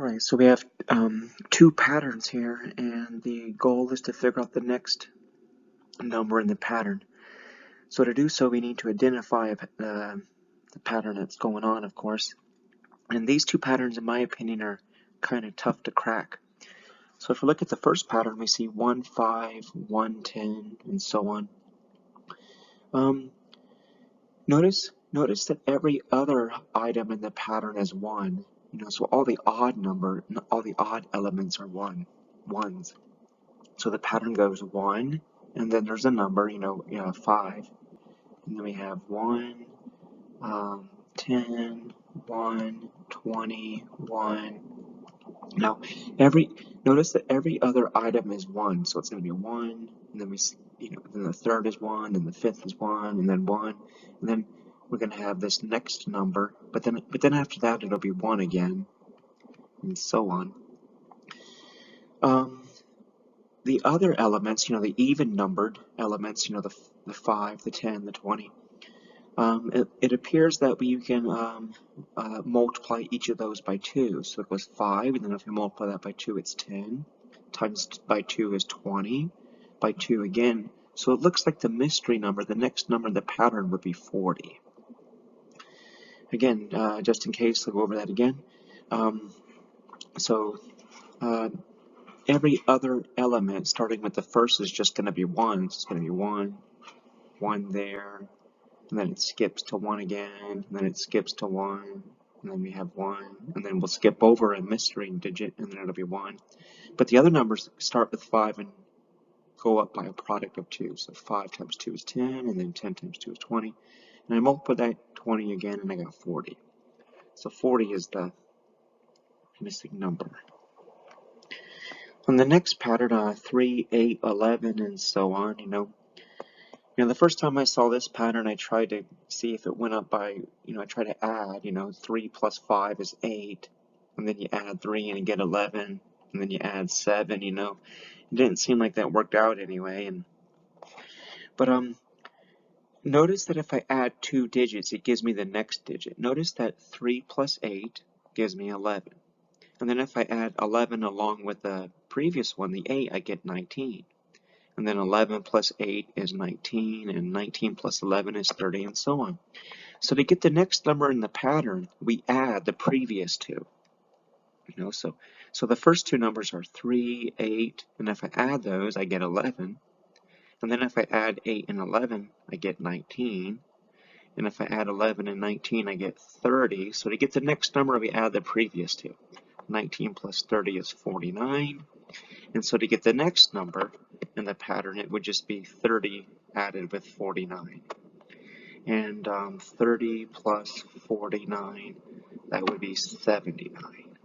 Right, so we have two patterns here, and the goal is to figure out the next number in the pattern. So to do so, we need to identify the pattern that's going on, of course. And these two patterns, in my opinion, are kind of tough to crack. So if we look at the first pattern, we see 1, 5, 1, 10, and so on. Notice that every other item in the pattern is 1. So all the odd elements are ones. So the pattern goes 1, and then there's a number, 5, and then we have 1, 10, 1, 20, 1. Now, notice that every other item is 1, so it's going to be 1, and then then the third is 1, and the fifth is 1, and then 1, and then we're going to have this next number, but then after that it'll be 1 again, and so on. The other elements, the even numbered elements, the 5, the 10, the 20, it appears that we can multiply each of those by 2. So it was 5, and then if we multiply that by 2, it's 10. Times by 2 is 20. By 2 again. So it looks like the mystery number, the next number in the pattern would be 40. Again, just in case, I'll go over that again. Every other element, starting with the first, is just going to be 1. So it's going to be 1, 1 there, and then it skips to 1 again, and then it skips to 1, and then we have 1, and then we'll skip over a mystery digit, and then it'll be 1. But the other numbers start with 5 and go up by a product of 2. So 5 times 2 is 10, and then 10 times 2 is 20. And I multiply that 20 again, and I got 40. So 40 is the missing number. On the next pattern, 3, 8, 11, and so on, the first time I saw this pattern, I tried to see if it went up by, I tried to add, 3 plus 5 is 8, and then you add 3 and you get 11, and then you add 7, It didn't seem like that worked out anyway. But notice that if I add 2 digits, it gives me the next digit. Notice that 3 plus 8 gives me 11. And then if I add 11 along with the previous one, the 8, I get 19. And then 11 plus 8 is 19, and 19 plus 11 is 30, and so on. So to get the next number in the pattern, we add the previous two. So the first two numbers are 3, 8, and if I add those, I get 11. And then if I add 8 and 11, I get 19. And if I add 11 and 19, I get 30. So to get the next number, we add the previous two. 19 plus 30 is 49. And so to get the next number in the pattern, it would just be 30 added with 49. And 30 plus 49, that would be 79.